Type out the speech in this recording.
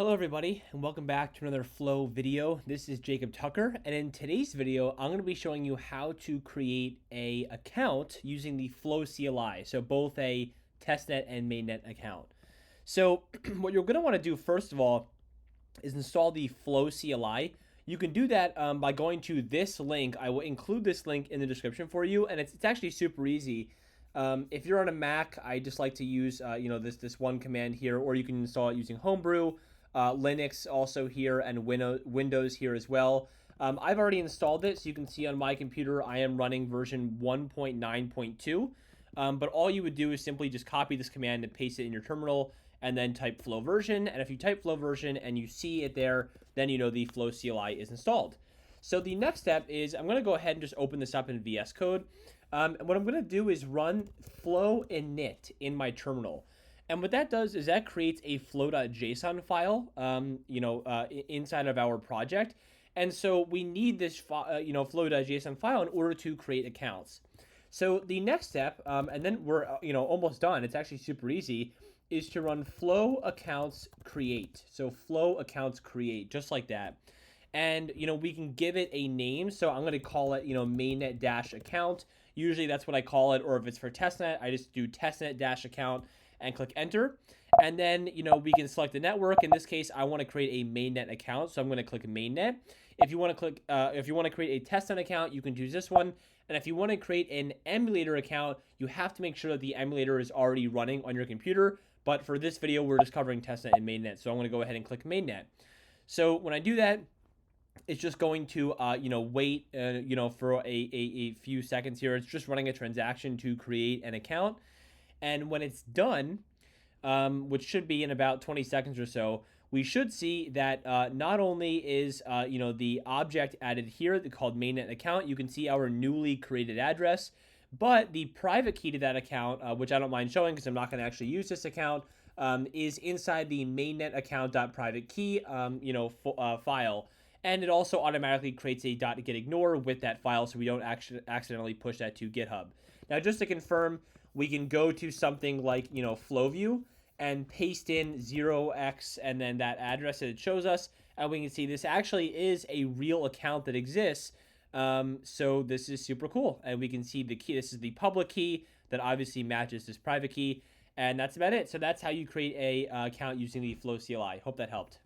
Hello everybody and welcome back to another Flow video. This is Jacob Tucker, and in today's video I'm going to be showing you how to create a account using the Flow CLI, so both a testnet and mainnet account. So what you're going to want to do first of all is install the Flow CLI. You can do that by going to this link. I will include this link in the description for you, and it's actually super easy. If you're on a Mac, I just like to use this one command here, or you can install it using Homebrew. Linux also here, and Windows here as well. I've already installed it, so you can see on my computer I am running version 1.9.2. But all you would do is simply just copy this command and paste it in your terminal, and then type flow version. And if you type flow version and you see it there, then you know the Flow CLI is installed. So the next step is I'm going to go ahead and just open this up in VS Code. And what I'm going to do is run flow init in my terminal. And what that does is that creates a flow.json file, inside of our project. And so we need this, flow.json file in order to create accounts. So the next step, and then we're, almost done. It's actually super easy, is to run flow accounts create. So flow accounts create, just like that. And, we can give it a name. So I'm going to call it, mainnet-account. Usually that's what I call it. Or if it's for testnet, I just do testnet-account and click enter. And then, we can select the network. In this case, I want to create a mainnet account. So I'm going to click mainnet. If you want to create a testnet account, you can choose this one. And if you want to create an emulator account, you have to make sure that the emulator is already running on your computer. But for this video, we're just covering testnet and mainnet. So I'm going to go ahead and click mainnet. So when I do that, it's just going to, wait, for a few seconds here. It's just running a transaction to create an account. And when it's done, which should be in about 20 seconds or so, we should see that not only is, the object added here called mainnet account, you can see our newly created address, but the private key to that account, which I don't mind showing because I'm not going to actually use this account, is inside the mainnet account.private key, file. And it also automatically creates a .getignore with that file, so we don't accidentally push that to GitHub. Now, just to confirm, we can go to something like, FlowView and paste in 0x and then that address that it shows us, and we can see this actually is a real account that exists. So this is super cool, and we can see the key. This is the public key that obviously matches this private key, and that's about it. So that's how you create a account using the Flow CLI. Hope that helped.